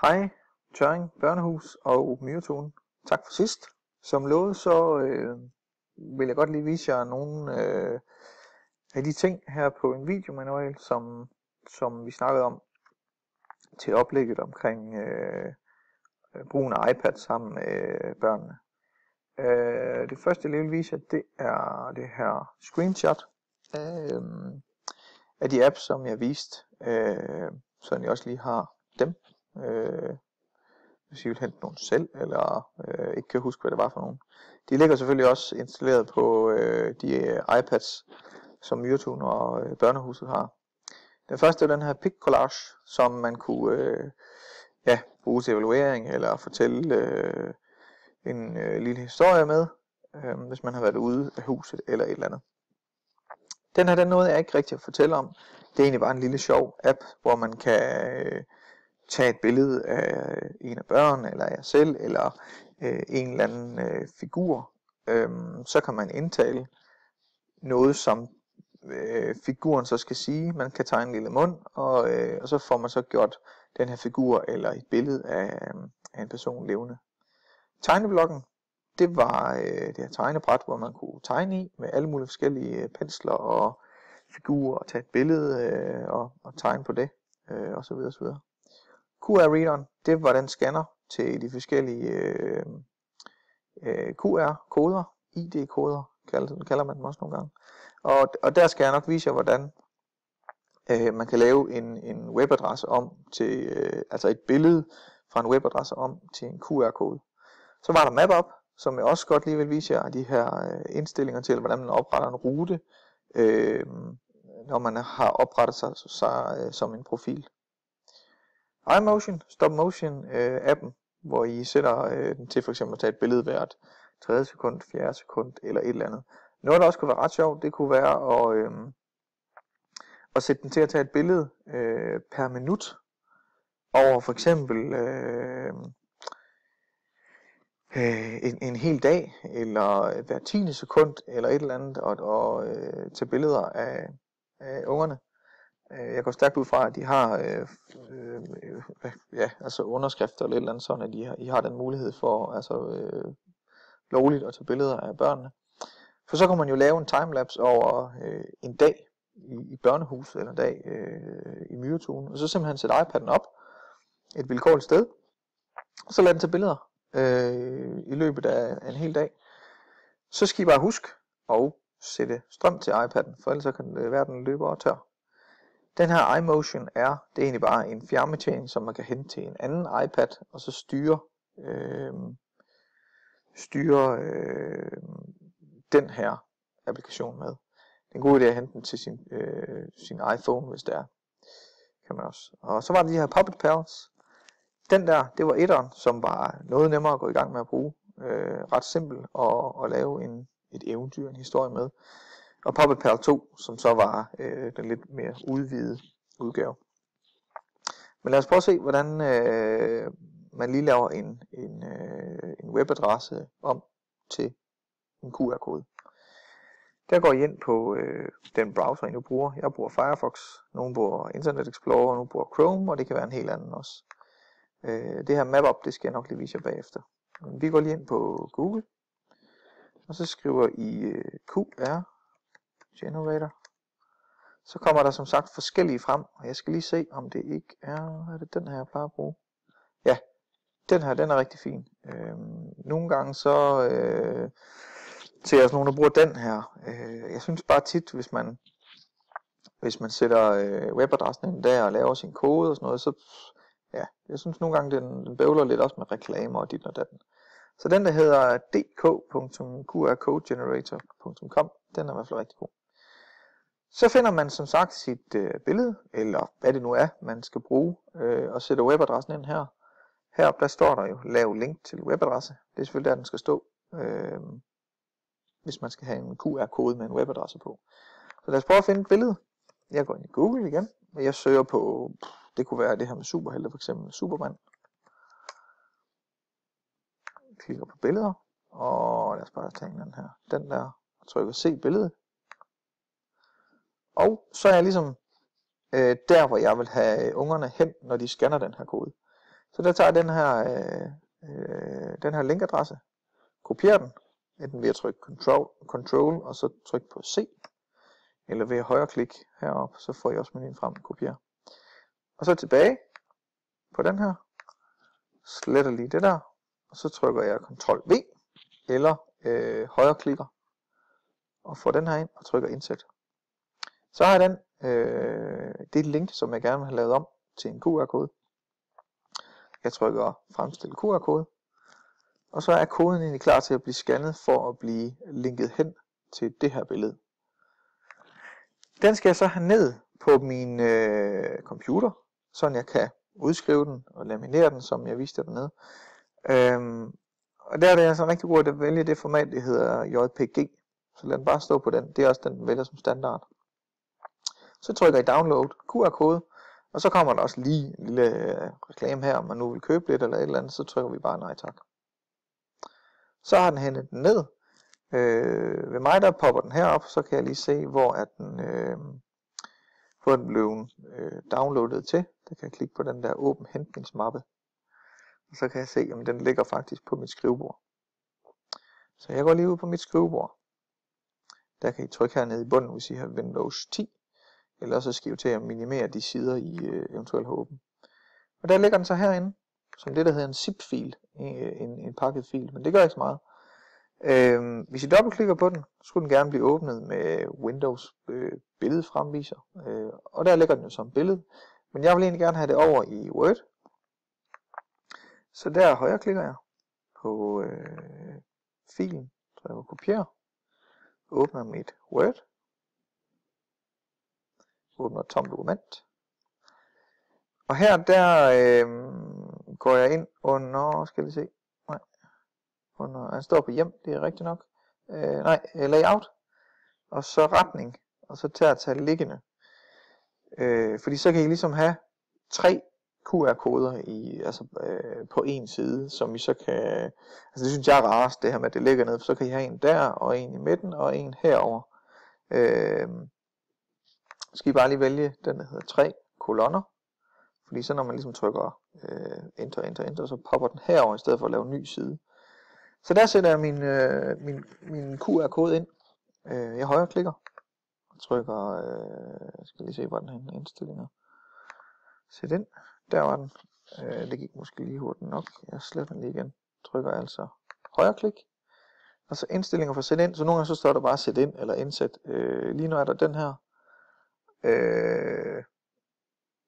Hej, Tørring Børnehus og Myretone. Tak for sidst. Som lovet, så vil jeg godt lige vise jer nogle af de ting her på en videomanual, som vi snakkede om til oplægget omkring brugen af iPad sammen med børnene. Det første jeg lige vil vise jer, det er det her screenshot af de apps, som jeg viste, så jeg også lige har dem. Hvis I vil hente nogle selv, eller ikke kan huske, hvad det var for nogen. De ligger selvfølgelig også installeret på de iPads, som Myretone og Børnehuset har. Den første er den her pic collage, som man kunne bruge til evaluering, eller fortælle en lille historie med, hvis man har været ude af huset, eller et eller andet. Den her, den nåede jeg ikke rigtig at fortælle om. Det er egentlig bare en lille sjov app, hvor man kan tage et billede af en af børnene, eller af jer selv, eller en eller anden figur. Så kan man indtale noget, som figuren så skal sige. Man kan tegne en lille mund, og så får man så gjort den her figur, eller et billede af en person levende. Tegneblokken, det var det her tegnebræt, hvor man kunne tegne i, med alle mulige forskellige pensler og figurer, og tage et billede og tegne på det, og så videre, så videre. QR-readeren, det var den scanner til de forskellige QR-koder, ID-koder, kalder man dem også nogle gange. Og der skal jeg nok vise jer, hvordan man kan lave en webadresse om til, altså et billede fra en webadresse om til en QR-kode. Så var der MapUp, som jeg også godt lige vil vise jer, de her indstillinger til, hvordan man opretter en rute, når man har oprettet sig som en profil. iMotion, Stop Motion appen, hvor I sætter den til for eksempel at tage et billede hvert 3. sekund, 4. sekund eller et eller andet. Noget der også kunne være ret sjovt, det kunne være at sætte den til at tage et billede per minut over for eksempel en hel dag, eller hver 10. sekund eller et eller andet, og tage billeder af ungerne. Jeg går stærkt ud fra, at de har altså underskrifter eller et eller andet, sådan at I har den mulighed for lovligt at tage billeder af børnene. For så kan man jo lave en timelapse over en dag i børnehuset, eller en dag i Myretone, og så simpelthen sætte iPad'en op et vilkårligt sted, og så lad den tage billeder i løbet af en hel dag. Så skal I bare huske at sætte strøm til iPad'en, for ellers så kan det være, den løber og tør. Den her iMotion det er egentlig bare en fjernbetjening, som man kan hente til en anden iPad, og så styre den her applikation med. Det er en god idé at hente den til sin iPhone, hvis det er. Kan man også. Og så var der de her Puppet Pals. Den der, det var etteren, som var noget nemmere at gå i gang med at bruge. Ret simpel at lave et eventyr, en historie med. Og Puppet Pal 2, som så var den lidt mere udvidede udgave. Men lad os prøve at se, hvordan man lige laver en webadresse om til en QR-kode. Der går I ind på den browser, I nu bruger. Jeg bruger Firefox, nogen bruger Internet Explorer, nogen bruger Chrome, og det kan være en helt anden også. Det her MapUp, det skal jeg nok lige vise jer bagefter. Men vi går lige ind på Google, og så skriver I QR Generator. Så kommer der som sagt forskellige frem, og jeg skal lige se, om det ikke er det den her, jeg plejer at bruge. Ja, den her, den er rigtig fin. Nogle gange så til os nogen, der bruger den her. Jeg synes bare tit, hvis man sætter webadressen ind der og laver sin kode og sådan noget, så ja, jeg synes nogle gange, den bøvler lidt også med reklamer og dit og datten. Så den der hedder dk.qrcodegenerator.com, den er i hvert fald rigtig god. Så finder man som sagt sit billede, eller hvad det nu er, man skal bruge, og sætter webadressen ind her. Heroppe der står der jo, lav link til webadresse. Det er selvfølgelig der, den skal stå, hvis man skal have en QR-kode med en webadresse på. Så lad os prøve at finde et billede. Jeg går ind i Google igen, og jeg søger på, det kunne være det her med superhelte, for eksempel Superman. Klikker på billeder, og lad os bare tage den her. Den der, og trykker se billedet. Og så er jeg ligesom der, hvor jeg vil have ungerne hen, når de scanner den her kode. Så der tager jeg den her linkadresse, kopierer den, enten ved at trykke Control og så trykke på C, eller ved at højreklik heroppe, så får jeg også menuen frem og kopierer. Og så tilbage på den her, sletter lige det der, og så trykker jeg Ctrl V, eller højreklikker, og får den her ind og trykker Indsæt. Så har jeg det link, som jeg gerne vil have lavet om til en QR-kode. Jeg trykker Fremstil QR-kode, og så er koden egentlig klar til at blive scannet for at blive linket hen til det her billede. Den skal jeg så have ned på min computer, så jeg kan udskrive den og laminere den, som jeg viste dernede. Og der er det altså rigtig godt at vælge det format, det hedder JPG. Så lad den bare stå på den. Det er også den, den vælger som standard. Så trykker I Download QR-kode, og så kommer der også lige en lille reklame her, om man nu vil købe lidt eller et eller andet, så trykker vi bare nej tak. Så har den hentet den ned. Ved mig der popper den herop, så kan jeg lige se, hvor den blev downloadet til. Der kan jeg klikke på den der åben hentningsmappe. Og så kan jeg se, at den ligger faktisk på mit skrivebord. Så jeg går lige ud på mit skrivebord. Der kan I trykke hernede i bunden, hvis I har Windows 10. Eller så skrive til at minimere de sider, I eventuelt har åbent. Og der ligger den så herinde, som det der hedder en zip-fil, en pakket fil, men det gør ikke så meget. Hvis I dobbeltklikker på den, så skulle den gerne blive åbnet med Windows billedfremviser. Og der ligger den jo som billede, men jeg vil egentlig gerne have det over i Word. Så der højreklikker jeg på filen, så jeg kopierer, åbner mit Word, åbner et tomt dokument. Og her der går jeg ind under, skal vi se, han står på hjem, det er rigtigt nok, layout, og så retning, og så tager jeg tage liggende. Fordi så kan I ligesom have 3 QR-koder på en side, som I så kan, altså det synes jeg er rarest, det her med at det ligger ned, for så kan I have en der, og en i midten, og en herover. Så skal I bare lige vælge den, der hedder 3 kolonner, fordi så når man ligesom trykker enter, så popper den herover i stedet for at lave en ny side. Så der sætter jeg min QR-kode ind. Jeg højreklikker og trykker, skal lige se, hvor den er henne, indstillinger. Sæt ind. Der var den. Det gik måske lige hurtigt nok. Jeg sletter den lige igen. Trykker altså højreklik. Og så indstillinger for sæt ind. Så nogle gange så står der bare sæt ind eller indsæt. Lige nu er der den her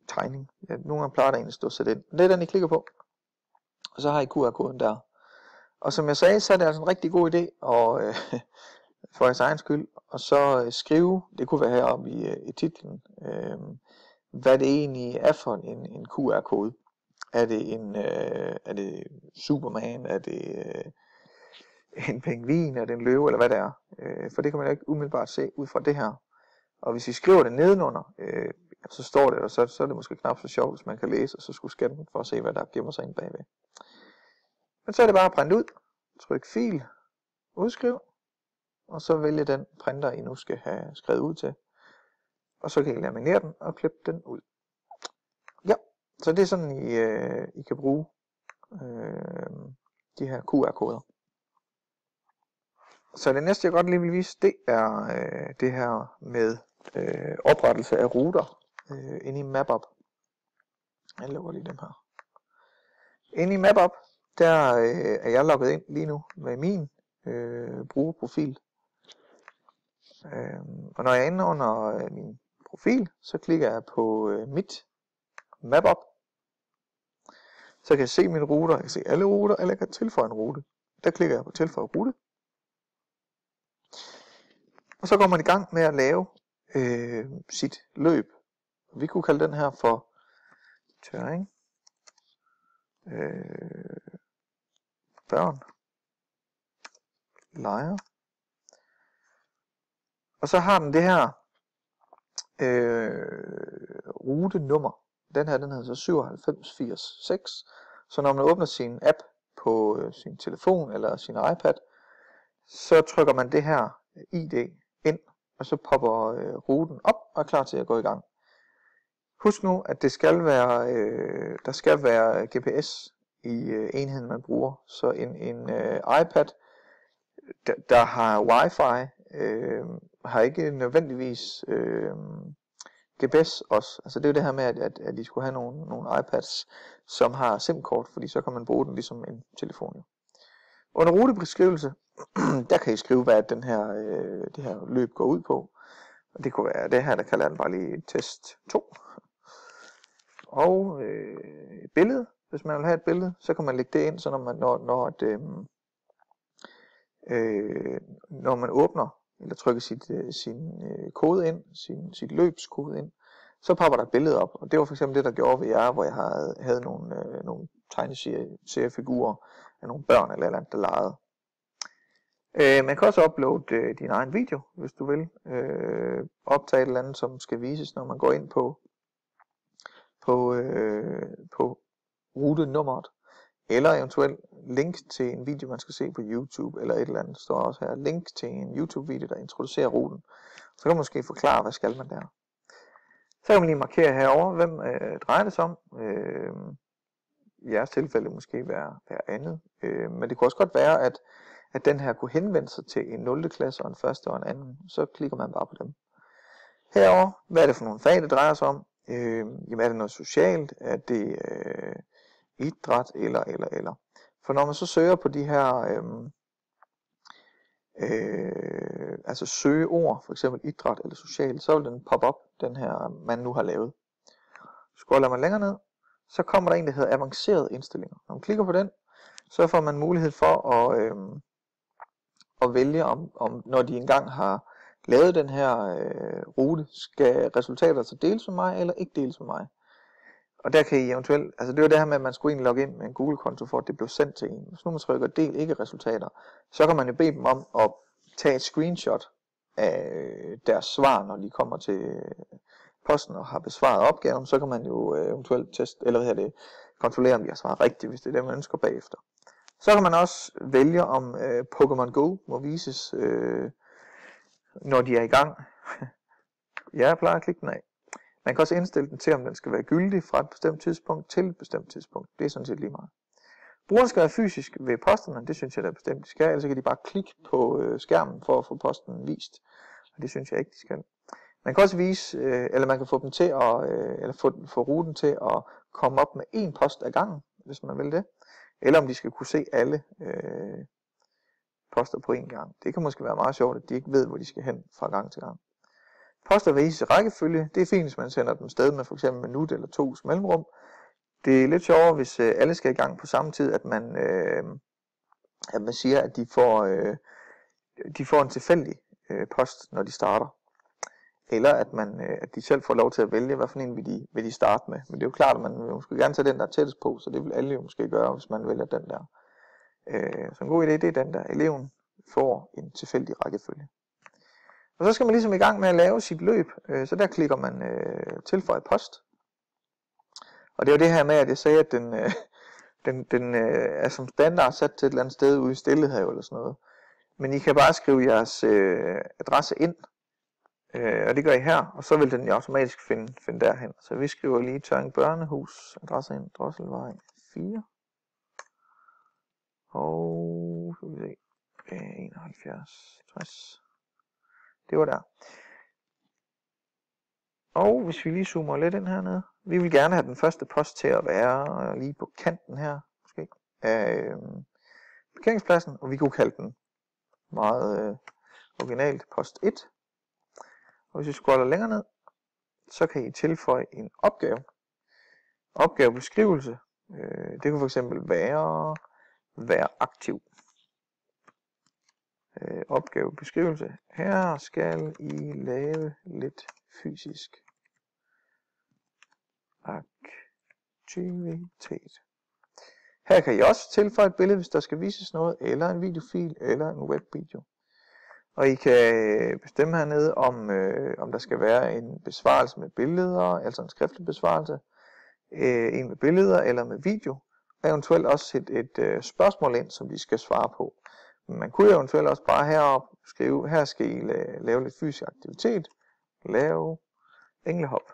tegning. Ja, nogle gange plejer der egentlig at stå sæt ind. Det er den I klikker på. Og så har I QR-koden der. Og som jeg sagde, så er det altså en rigtig god idé og for jeres egen skyld, og så skrive, det kunne være heroppe i titlen, hvad det egentlig er for en QR-kode. Er det Superman, er det en pingvin, er det en løve, eller hvad det er. For det kan man jo ikke umiddelbart se ud fra det her. Og hvis I skriver det nedenunder, så står det, og så er det måske knap så sjovt, hvis man kan læse, og så skulle scanne den for at se, hvad der gemmer sig inde bagved. Men så er det bare at printe ud, tryk fil, udskriv, og så vælge den printer, I nu skal have skrevet ud til. Og så kan I laminere den og klippe den ud. Ja, så det er sådan, I kan bruge de her QR-koder. Så det næste, jeg godt lige vil vise, det er det her med oprettelse af ruter inde i MapUp. Jeg lukker lige dem her. Inde i MapUp, der er jeg logget ind lige nu med min brugerprofil. Og når jeg er inde under min profil, så klikker jeg på mit MapUp. Så kan jeg se mine ruter, jeg kan se alle ruter, eller jeg kan tilføje en rute. Der klikker jeg på tilføje rute. Og så går man i gang med at lave sit løb. Vi kunne kalde den her for terræn. Børn. Lejer. Og så har den det her rutenummer. Den her, den hedder så 97806. Så når man åbner sin app på sin telefon eller sin iPad, så trykker man det her ID ind, og så popper ruten op og er klar til at gå i gang. Husk nu, at det skal være, der skal være GPS i enheden, man bruger. Så en iPad, der har Wi-Fi, har ikke nødvendigvis GPS også. Altså det er jo det her med, at de skulle have nogle iPads, som har SIM-kort, fordi så kan man bruge den ligesom en telefon. Under rutebeskrivelse, der kan I skrive, hvad det her løb går ud på. Og det kunne være det her, der kalder den bare lige test 2. Og et billede. Hvis man vil have et billede, så kan man lægge det ind, så når man åbner, eller trykker sin kode ind, sit løbskode ind, så popper der et billede op. Og det var for eksempel det, der gjorde ved jer, hvor jeg havde nogle tegneseriefigurer af nogle børn eller andet, der legede. Man kan også uploade din egen video, hvis du vil. Optage et eller andet, som skal vises, når man går ind på rutenummeret. Eller eventuelt link til en video, man skal se på YouTube, eller et eller andet. Der står også her link til en YouTube-video, der introducerer ruten. Så kan man måske forklare, hvad skal man der. Så kan man lige markere herover, hvem drejer det sig om. I jeres tilfælde måske være andet. Men det kunne også godt være, at den her kunne henvende sig til en 0. klasse og en 1. og en 2. Så klikker man bare på dem. Herover, hvad er det for nogle fag, det drejer sig om? Jamen er det noget socialt? Er det idræt eller? For når man så søger på de her altså søgeord, for eksempel idræt eller socialt, så vil den poppe op, den her man nu har lavet. Scroller man længere ned, så kommer der en, der hedder avancerede indstillinger. Når man klikker på den, så får man mulighed for at vælge, om når de engang har lavet den her rute, skal resultater så deles med mig eller ikke deles med mig. Og der kan I eventuelt, altså det var det her med, at man skulle egentlig logge ind med en Google-konto, for at det blev sendt til en. Hvis nu man trykker del ikke resultater, så kan man jo bede dem om at tage et screenshot af deres svar, når de kommer til posten og har besvaret opgaven. Så kan man jo eventuelt teste, eller kontrollere, om de har svaret rigtigt, hvis det er det, man ønsker bagefter. Så kan man også vælge, om Pokémon Go må vises, når de er i gang. Jeg plejer at klikke den af. Man kan også indstille den til, om den skal være gyldig fra et bestemt tidspunkt til et bestemt tidspunkt. Det er sådan set lige meget. Brugeren skal være fysisk ved posterne, det synes jeg da bestemt de skal, ellers kan de bare klikke på skærmen for at få posten vist. Og det synes jeg ikke, de skal. Man kan også vise, eller man kan få dem til eller få ruten til at komme op med en post ad gangen, hvis man vil det. Eller om de skal kunne se alle poster på en gang. Det kan måske være meget sjovt, at de ikke ved, hvor de skal hen fra gang til gang. Poster vises i rækkefølge. Det er fint, hvis man sender dem sted med f.eks. minut eller 2 mellemrum. Det er lidt sjovere, hvis alle skal i gang på samme tid, at man siger, at de får en tilfældig post, når de starter. Eller at de selv får lov til at vælge, hvad for en vil de starte med. Men det er jo klart, at man vil måske gerne tage den, der er tættest på, så det vil alle jo måske gøre, hvis man vælger den der. Så en god idé, det er den der. Eleven får en tilfældig rækkefølge. Og så skal man ligesom i gang med at lave sit løb, så der klikker man tilføje post. Og det er jo det her med, at jeg sagde, at den er som standard sat til et eller andet sted ude i Stillehavet eller sådan noget. Men I kan bare skrive jeres adresse ind, og det gør I her, og så vil den jo automatisk finde derhen. Så vi skriver lige Tørring Børnehus, adresse ind, Drosselvej 4. Og så vil vi se, 71, 60. Det var der. Og hvis vi lige zoomer lidt ind hernede. Vi vil gerne have den første post til at være lige på kanten her, måske, af parkeringspladsen. Og vi kunne kalde den meget originalt post 1. Og hvis vi scroller længere ned, så kan I tilføje en opgave. Opgavebeskrivelse. Det kunne fx være aktiv. Opgavebeskrivelse. Her skal I lave lidt fysisk aktivitet. Her kan I også tilføje et billede, hvis der skal vises noget, eller en videofil, eller en webvideo. Og I kan bestemme hernede, om der skal være en besvarelse med billeder, altså en skriftlig besvarelse, en med billeder eller med video, og eventuelt også sætte et spørgsmål ind, som de skal svare på. Men man kunne eventuelt også bare heroppe skrive, her skal I lave lidt fysisk aktivitet, lave englehop.